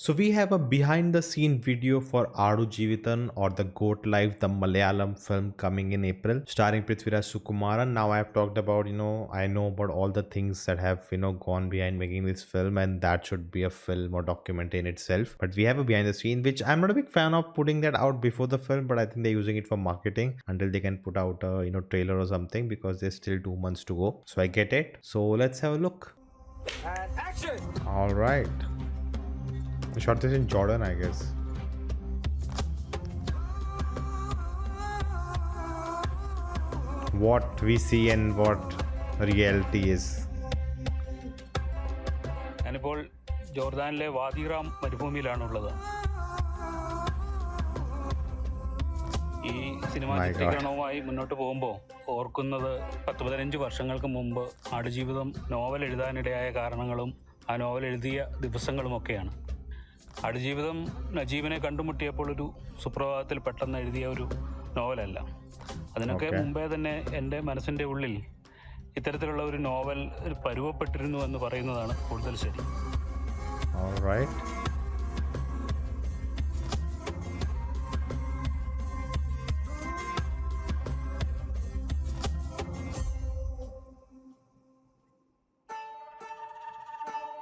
So we have a behind the scene video for Adu Jeevitan or the Goat Life, the Malayalam film coming in April, starring Prithviraj Sukumaran. Now I have talked about, I know about all the things that have, gone behind making this film, and that should be a film or documentary in itself. But we have a behind the scene, which I'm not a big fan of putting that out before the film, but I think they're using it for marketing until they can put out a, trailer or something, because there's still 2 months to go. So I get it. So let's have a look. And action! All right. The shot this in Jordan, I guess. What we see and what reality is. ഞാനിപ്പോൾ ജോർദാനിലെ വാദിറാം മരുഭൂമിയിലാണുള്ളത്. ഈ cinema ചിത്രീകരണവുമായി മുന്നോട്ട് പോകുമ്പോൾ ഓർക്കുന്നത് 10-15 വർഷങ്ങൾക്ക് മുമ്പ് Aadujeevitham novel എഴുതാനിടയായ കാരണങ്ങളും ആ novel എഴുതിയ ദിവസങ്ങളുമൊക്കെയാണ്. ആടുജീവിതം നജീബിനെ കണ്ടുമുട്ടിയപ്പോൾ ഒരു സുപ്രഭാതത്തിൽ പെട്ടെന്ന് എഴുതിയ ഒരു നോവലല്ല. അതിനൊക്കെ മുമ്പേ തന്നെ എൻ്റെ മനസ്സിൻ്റെ ഉള്ളിൽ ഇത്തരത്തിലുള്ള ഒരു നോവൽ പരുവപ്പെട്ടിരുന്നു എന്ന് പറയുന്നതാണ് കൂടുതൽ ശരി.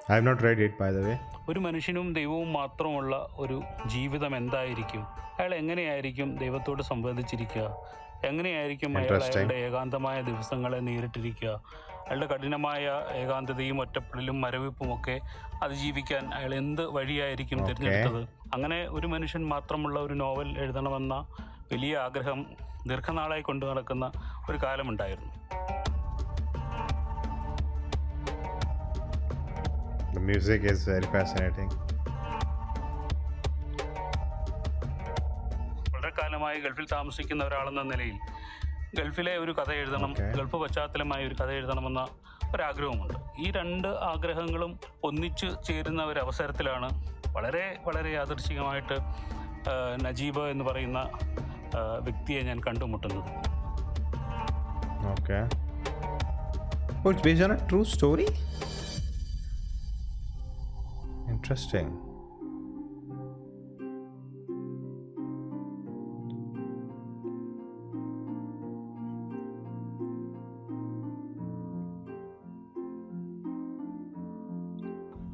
I have not read it, by the way. ഒരു മനുഷ്യനും ദൈവവും മാത്രമുള്ള ഒരു ജീവിതം എന്തായിരിക്കും? അയാൾ എങ്ങനെയായിരിക്കും ദൈവത്തോട് സംവദിച്ചിരിക്കുക? എങ്ങനെയായിരിക്കും അയാളുടെ ഏകാന്തമായ ദിവസങ്ങളെ നേരിട്ടിരിക്കുക? അയാളുടെ കഠിനമായ ഏകാന്തതയും ഒറ്റപ്പെടലും മരവിപ്പുമൊക്കെ അതിജീവിക്കാൻ അയാൾ എന്ത് വഴിയായിരിക്കും തിരഞ്ഞെടുത്തത്? അങ്ങനെ ഒരു മനുഷ്യൻ മാത്രമുള്ള ഒരു നോവൽ എഴുതണമെന്ന വലിയ ആഗ്രഹം ദീർഘനാളായി കൊണ്ടു നടക്കുന്ന ഒരു കാലമുണ്ടായിരുന്നു. The music is very fascinating. വളരെ കാലമായി ഗൾഫിൽ താമസിക്കുന്ന ഒരാളെന്ന നിലയിൽ ഗൾഫിലെ ഒരു കഥ എഴുതണം, ഗൾഫ് പശ്ചാത്തലമായ ഒരു കഥ എഴുതണമെന്ന ഒരാഗ്രഹമുണ്ട്. ഈ രണ്ട് ആഗ്രഹങ്ങളും ഒന്നിച്ചു ചേരുന്ന ഒരു അവസരത്തിലാണ് വളരെ വളരെ യാദൃശ്ചികമായിട്ട് നജീബ് എന്ന് പറയുന്ന വ്യക്തിയെ ഞാൻ കണ്ടുമുട്ടുന്നത്. Okay. Oh, it's based on a true story? Interesting.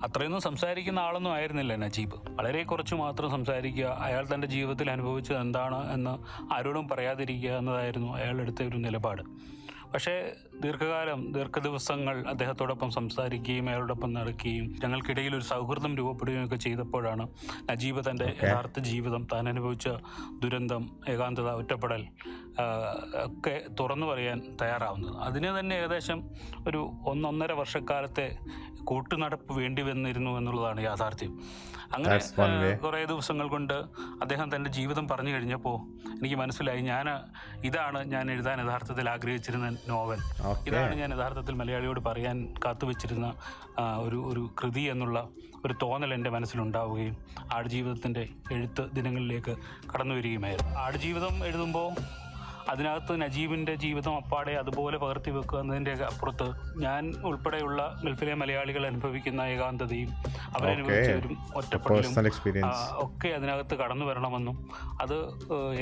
അത്രയൊന്നും സംസാരിക്കുന്ന ആളൊന്നും ആയിരുന്നില്ല നജീബ്. വളരെ കുറച്ച് മാത്രം സംസാരിക്കുക, അയാൾ തൻ്റെ ജീവിതത്തിൽ അനുഭവിച്ചത് എന്താണ് എന്ന് ആരോടും പറയാതിരിക്കുക എന്നതായിരുന്നു അയാൾ എടുത്ത ഒരു നിലപാട്. പക്ഷേ ദീർഘദിവസങ്ങൾ അദ്ദേഹത്തോടൊപ്പം സംസാരിക്കുകയും അയാളോടൊപ്പം നടക്കുകയും ഞങ്ങൾക്കിടയിൽ ഒരു സൗഹൃദം രൂപപ്പെടുകയൊക്കെ ചെയ്തപ്പോഴാണ് നജീബ് തൻ്റെ യഥാർത്ഥ ജീവിതം, താൻ അനുഭവിച്ച ദുരന്തം, ഏകാന്തത, ഒറ്റപ്പെടൽ ഒക്കെ തുറന്നു പറയാൻ തയ്യാറാവുന്നത്. അതിന് തന്നെ ഏകദേശം ഒരു 1.5 വർഷക്കാലത്തെ കൂട്ടുനടപ്പ് വേണ്ടി വന്നിരുന്നു എന്നുള്ളതാണ് യാഥാർത്ഥ്യം. അങ്ങനെ കുറേ ദിവസങ്ങൾ കൊണ്ട് അദ്ദേഹം തൻ്റെ ജീവിതം പറഞ്ഞു കഴിഞ്ഞപ്പോൾ എനിക്ക് മനസ്സിലായി, ഇതാണ് ഞാൻ എഴുതാൻ യഥാർത്ഥത്തിൽ ആഗ്രഹിച്ചിരുന്ന നോവൽ, ഇതാണ് ഞാൻ യഥാർത്ഥത്തിൽ മലയാളിയോട് പറയാൻ കാത്തുവെച്ചിരുന്ന ഒരു കൃതി എന്നുള്ള ഒരു തോന്നൽ എൻ്റെ മനസ്സിലുണ്ടാവുകയും ആടുജീവിതത്തിൻ്റെ എഴുത്ത് ദിനങ്ങളിലേക്ക് കടന്നു വരികയുമായിരുന്നു. ആടുജീവിതം എഴുതുമ്പോൾ അതിനകത്ത് നജീബിൻ്റെ ജീവിതം അപ്പാടെ അതുപോലെ പകർത്തി വെക്കുക എന്നതിൻ്റെ അപ്പുറത്ത് ഞാൻ ഉൾപ്പെടെയുള്ള ഗൾഫിലെ മലയാളികൾ അനുഭവിക്കുന്ന ഏകാന്തതയും അവരനുഭവിച്ചവരും ഒറ്റപ്പെടലും ഒക്കെ അതിനകത്ത് കടന്നു വരണമെന്നും അത്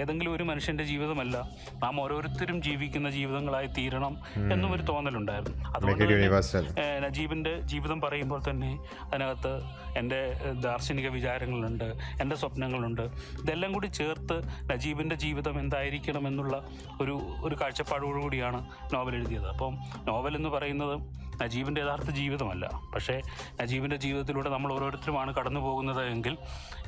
ഏതെങ്കിലും ഒരു മനുഷ്യൻ്റെ ജീവിതമല്ല, നാം ഓരോരുത്തരും ജീവിക്കുന്ന ജീവിതങ്ങളായി തീരണം എന്നും ഒരു തോന്നലുണ്ടായിരുന്നു. അതുകൊണ്ട് നജീബിൻ്റെ ജീവിതം പറയുമ്പോൾ തന്നെ അതിനകത്ത് എൻ്റെ ദാർശനിക വിചാരങ്ങളുണ്ട്, എൻ്റെ സ്വപ്നങ്ങളുണ്ട്. ഇതെല്ലാം കൂടി ചേർത്ത് നജീബിൻ്റെ ജീവിതം എന്തായിരിക്കണം എന്നുള്ള ഒരു കാഴ്ചപ്പാടോടുകൂടിയാണ് നോവൽ എഴുതിയത്. അപ്പം നോവൽ എന്ന് പറയുന്നത് നജീബിൻ്റെ യഥാർത്ഥ ജീവിതമല്ല, പക്ഷേ നജീബിൻ്റെ ജീവിതത്തിലൂടെ നമ്മൾ ഓരോരുത്തരുമാണ് കടന്നു പോകുന്നത് എങ്കിൽ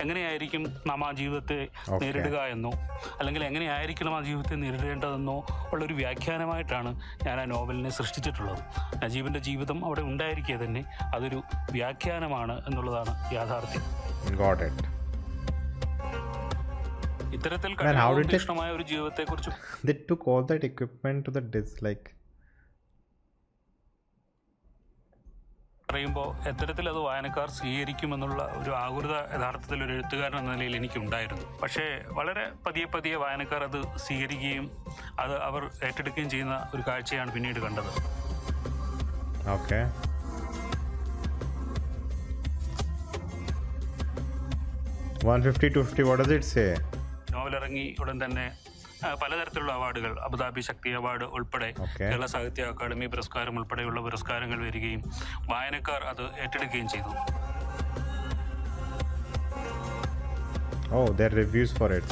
എങ്ങനെയായിരിക്കും നാം ആ ജീവിതത്തെ നേരിടുക എന്നോ അല്ലെങ്കിൽ എങ്ങനെയായിരിക്കണം ആ ജീവിതത്തെ നേരിടേണ്ടതെന്നോ ഉള്ളൊരു വ്യാഖ്യാനമായിട്ടാണ് ഞാൻ ആ നോവലിനെ സൃഷ്ടിച്ചിട്ടുള്ളത്. നജീബിൻ്റെ ജീവിതം അവിടെ ഉണ്ടായിരിക്കുക തന്നെ അതൊരു വ്യാഖ്യാനമാണ് എന്നുള്ളതാണ് യാഥാർത്ഥ്യം. ഇത്തരത്തിൽ കഠിനമായ ഒരു ജീവിതത്തെ കുറിച്ച് they took all that equipment to the disc പറയുമ്പോൾ എത്തരത്തിൽ അത് വായനക്കാർ സ്വീകരിക്കുമെന്നുള്ള ഒരു ആകുലത യഥാർത്ഥത്തിൽ ഒരു എഴുത്തുകാരൻ എന്ന നിലയിൽ എനിക്കുണ്ടായിരുന്നു. പക്ഷേ വളരെ പതിയെ വായനക്കാർ അത് സ്വീകരിക്കുകയും അത് അവർ ഏറ്റെടുക്കുകയും ചെയ്യുന്ന ഒരു കാഴ്ചയാണ് പിന്നീട് കണ്ടത്. 150, 250, what does it say? നോവലിറങ്ങി ഉടൻ തന്നെ പലതരത്തിലുള്ള അവാർഡുകൾ, അബുദാബി ശക്തി അവാർഡ് ഉൾപ്പെടെ Okay. കേരള സാഹിത്യ അക്കാദമി പുരസ്കാരം ഉൾപ്പെടെയുള്ള പുരസ്കാരങ്ങൾ വരികയും വായനക്കാർ അത് ഏറ്റെടുക്കുകയും ചെയ്തു. Oh, there are reviews for it.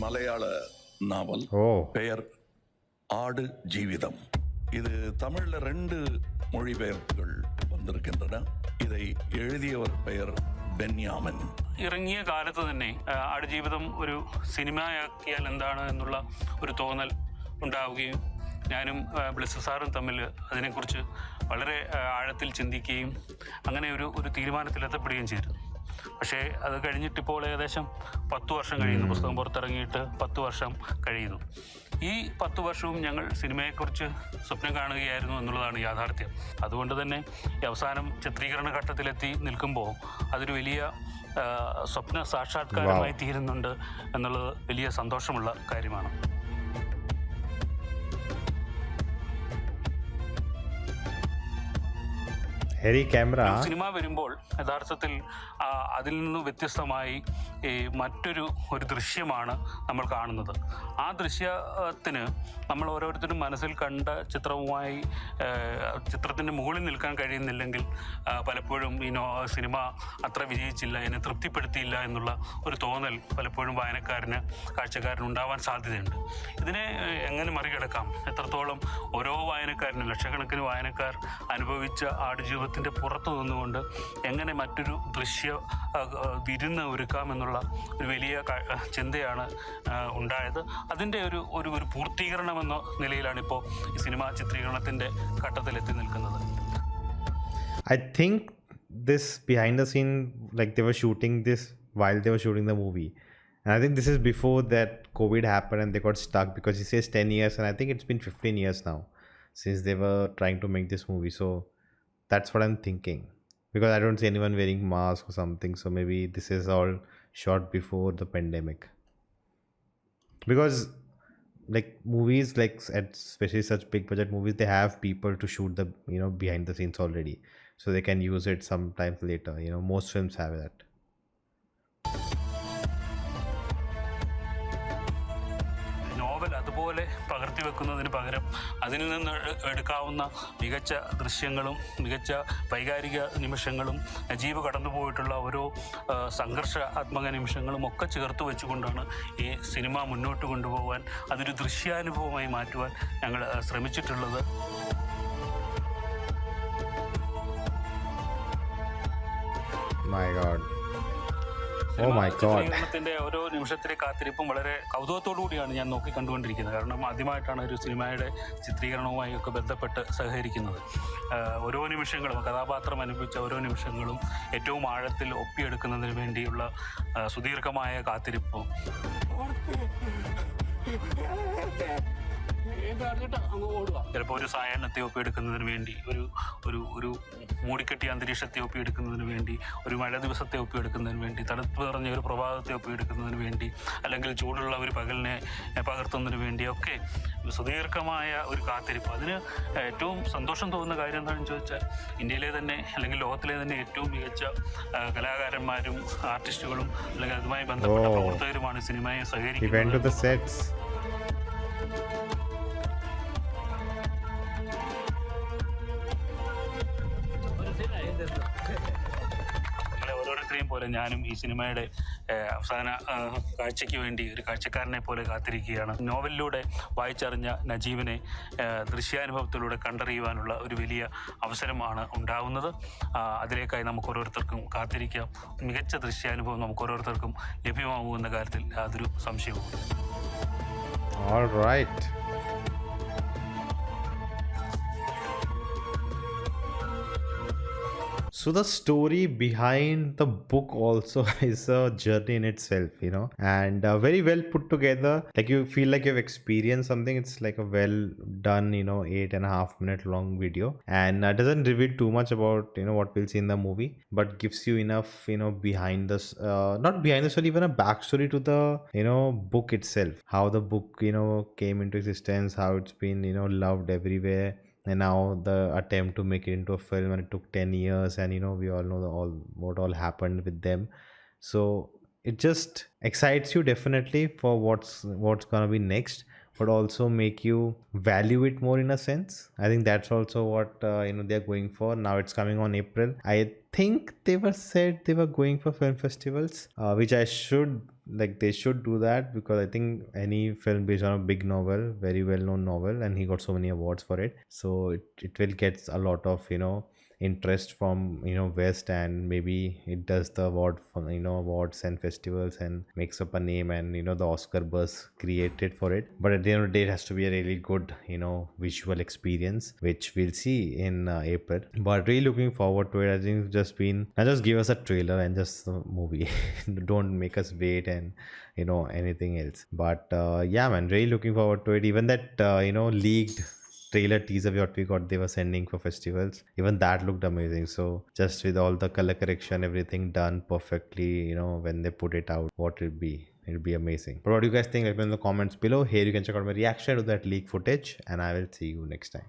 Malayala naval Oh, பெயர் ஆடு ஜீவிதம். இது தமிழ்ல 2 மொழிபெயர்ப்புகள் வந்திருக்கின்றன. இதை எழுதியவர் பெயர் ബെന്യാമിൻ. ഇറങ്ങിയ കാലത്ത് തന്നെ ആടുജീവിതം ഒരു സിനിമയാക്കിയാൽ എന്താണ് എന്നുള്ള ഒരു തോന്നൽ ഉണ്ടാവുകയും ഞാനും ബ്ലിസ് സാറും തമ്മിൽ അതിനെക്കുറിച്ച് വളരെ ആഴത്തിൽ ചിന്തിക്കുകയും അങ്ങനെ ഒരു തീരുമാനത്തിലെത്തപ്പെടുകയും ചെയ്തു. പക്ഷേ അത് കഴിഞ്ഞിട്ടിപ്പോൾ ഏകദേശം 10 വർഷം കഴിയുന്നു. പുസ്തകം പുറത്തിറങ്ങിയിട്ട് 10 വർഷം കഴിയുന്നു. ഈ 10 വർഷവും ഞങ്ങൾ സിനിമയെക്കുറിച്ച് സ്വപ്നം കാണുകയായിരുന്നു എന്നുള്ളതാണ് യാഥാർത്ഥ്യം. അതുകൊണ്ട് തന്നെ ഈ അവസാനം ചിത്രീകരണ ഘട്ടത്തിലെത്തി നിൽക്കുമ്പോൾ അതൊരു വലിയ സ്വപ്ന സാക്ഷാത്കാരമായി തീരുന്നുണ്ട് എന്നുള്ളത് വലിയ സന്തോഷമുള്ള കാര്യമാണ്. Harry camera. സിനിമ വരുമ്പോൾ യഥാർത്ഥത്തിൽ അതിൽ നിന്ന് വ്യത്യസ്തമായി മറ്റൊരു ദൃശ്യമാണ് നമ്മൾ കാണുന്നത്. ആ ദൃശ്യത്തിന് നമ്മൾ ഓരോരുത്തരും മനസ്സിൽ കണ്ട ചിത്രവുമായി ചിത്രത്തിൻ്റെ മുകളിൽ നിൽക്കാൻ കഴിയുന്നില്ലെങ്കിൽ പലപ്പോഴും സിനിമ അത്ര വിജയിച്ചില്ല, എന്നെ തൃപ്തിപ്പെടുത്തിയില്ല എന്നുള്ള ഒരു തോന്നൽ പലപ്പോഴും കാഴ്ചക്കാരന് ഉണ്ടാവാൻ സാധ്യതയുണ്ട്. ഇതിനെ എങ്ങനെ മറികടക്കാം? എത്രത്തോളം ഓരോ വായനക്കാരനും, ലക്ഷക്കണക്കിന് വായനക്കാർ അനുഭവിച്ച ആടുജീവിതത്തിൻ്റെ പുറത്തു നിന്നുകൊണ്ട് എങ്ങനെ മറ്റൊരു വിരുന്ന് ഒരുക്കാമെന്നുള്ള ഒരു വലിയ ചിന്തയാണ് ഉണ്ടായത്. അതിൻ്റെ ഒരു പൂർത്തീകരണം എന്ന നിലയിലാണ് ഇപ്പോൾ ഈ സിനിമ ചിത്രീകരണത്തിൻ്റെ ഘട്ടത്തിലെത്തി നിൽക്കുന്നത്. I think this behind the scene, like they were shooting this while they were shooting the movie. And I think this is before that COVID happened and they got stuck, because he says 10 years and I think it's been 15 years now since they were trying to make this movie. So that's what I'm thinking, because I don't see anyone wearing mask or something. So maybe this is all shot before the pandemic. Because like movies, like especially such big budget movies, they have people to shoot the behind the scenes already, so they can use it sometimes later. Most films have that. Novel അതുപോലെ പകർത്തി വെക്കുന്നതിന് പകരം അതിൽ നിന്ന് എടുക്കാവുന്ന മികച്ച ദൃശ്യങ്ങളും മികച്ച വൈകാരിക നിമിഷങ്ങളും നജീബ് കടന്നുപോയിട്ടുള്ള ഓരോ സംഘർഷാത്മക നിമിഷങ്ങളും ഒക്കെ ചേർത്ത് വെച്ചുകൊണ്ടാണ് ഈ സിനിമ മുന്നോട്ട് കൊണ്ടുപോകാൻ, അതൊരു ദൃശ്യാനുഭവമായി മാറ്റുവാൻ ഞങ്ങൾ ശ്രമിച്ചിട്ടുള്ളത്. My God. Oh my God. ചിത്രീകരണത്തിന്റെ ഓരോ നിമിഷത്തിലെ കാത്തിരിപ്പും വളരെ കൗതുകത്തോടു കൂടിയാണ് ഞാൻ നോക്കി കണ്ടുകൊണ്ടിരിക്കുന്നത്. കാരണം ആദ്യമായിട്ടാണ് ഒരു സിനിമയുടെ ചിത്രീകരണവുമായി ഒക്കെ ബന്ധപ്പെട്ട് സഹകരിക്കുന്നത്. ഓരോ നിമിഷങ്ങളും, കഥാപാത്രം അനുഭവിച്ച ഓരോ നിമിഷങ്ങളും ഏറ്റവും ആഴത്തിൽ ഒപ്പിയെടുക്കുന്നതിന് വേണ്ടിയുള്ള സുദീർഘമായ കാത്തിരിപ്പും. ചിലപ്പോൾ ഒരു സായാഹ്നത്തെ ഒപ്പിയെടുക്കുന്നതിന് വേണ്ടി, ഒരു മൂടിക്കെട്ടിയ അന്തരീക്ഷത്തെ ഒപ്പിയെടുക്കുന്നതിന് വേണ്ടി, ഒരു മഴ ദിവസത്തെ ഒപ്പിയെടുക്കുന്നതിന് വേണ്ടി, തണുപ്പ് നിറഞ്ഞ ഒരു പ്രഭാതത്തെ ഒപ്പിയെടുക്കുന്നതിന് വേണ്ടി, അല്ലെങ്കിൽ ചൂടുള്ള ഒരു പകലിനെ പകർത്തുന്നതിന് വേണ്ടിയൊക്കെ സുദീർഘമായ ഒരു കാത്തിരിപ്പ്. അതിന് ഏറ്റവും സന്തോഷം തോന്നുന്ന കാര്യം എന്താണെന്ന് ചോദിച്ചാൽ, ഇന്ത്യയിലെ തന്നെ അല്ലെങ്കിൽ ലോകത്തിലെ തന്നെ ഏറ്റവും മികച്ച കലാകാരന്മാരും ആർട്ടിസ്റ്റുകളും അല്ലെങ്കിൽ അതുമായി ബന്ധപ്പെട്ട പ്രവർത്തകരുമാണ് സിനിമയെ സഹകരിക്കുന്നത്. ഓരോരുത്തരെയും പോലെ ഞാനും ഈ സിനിമയുടെ അവസാന കാഴ്ചയ്ക്ക് വേണ്ടി ഒരു കാഴ്ചക്കാരനെ പോലെ കാത്തിരിക്കുകയാണ്. നോവലിലൂടെ വായിച്ചറിഞ്ഞ നജീബിനെ ദൃശ്യാനുഭവത്തിലൂടെ കണ്ടറിയുവാനുള്ള ഒരു വലിയ അവസരമാണ് ഉണ്ടാകുന്നത്. അതിലേക്കായി നമുക്ക് ഓരോരുത്തർക്കും കാത്തിരിക്കാം. മികച്ച ദൃശ്യാനുഭവം നമുക്ക് ഓരോരുത്തർക്കും ലഭ്യമാകുമെന്ന കാര്യത്തിൽ യാതൊരു സംശയവും. All right. So the story behind the book also is a journey in itself, and very well put together. Like you feel like you've experienced something. It's like a well done, 8.5 minute long video, and doesn't reveal too much about what we'll see in the movie, but gives you enough, behind this, not behind the story, even a backstory to the book itself. How the book came into existence, how it's been loved everywhere, and now the attempt to make it into a film, and it took 10 years, and we all know all what all happened with them. So it just excites you definitely for what's gonna be next, but also make you value it more in a sense. I think that's also what they're going for. Now it's coming on April. I think they were said they were going for film festivals, which I should like. They should do that, because I think any film based on a big novel, very well known novel, and he got so many awards for it, so it will get a lot of interest from west, and maybe it does the award for awards and festivals and makes up a name, and the Oscar buzz created for it. But at the end of the day, it has to be a really good visual experience, which we'll see in April. But really looking forward to it. I think it's just been now, just give us a trailer and just a movie. Don't make us wait and anything else. But yeah, man, really looking forward to it. Even that leaked trailer teaser what we got, they were sending for festivals, even that looked amazing. So just with all the color correction, everything done perfectly, when they put it out, what it'll be amazing. But what do you guys think? Let me know in the comments below. Here you can check out my reaction to that leak footage, and I will see you next time.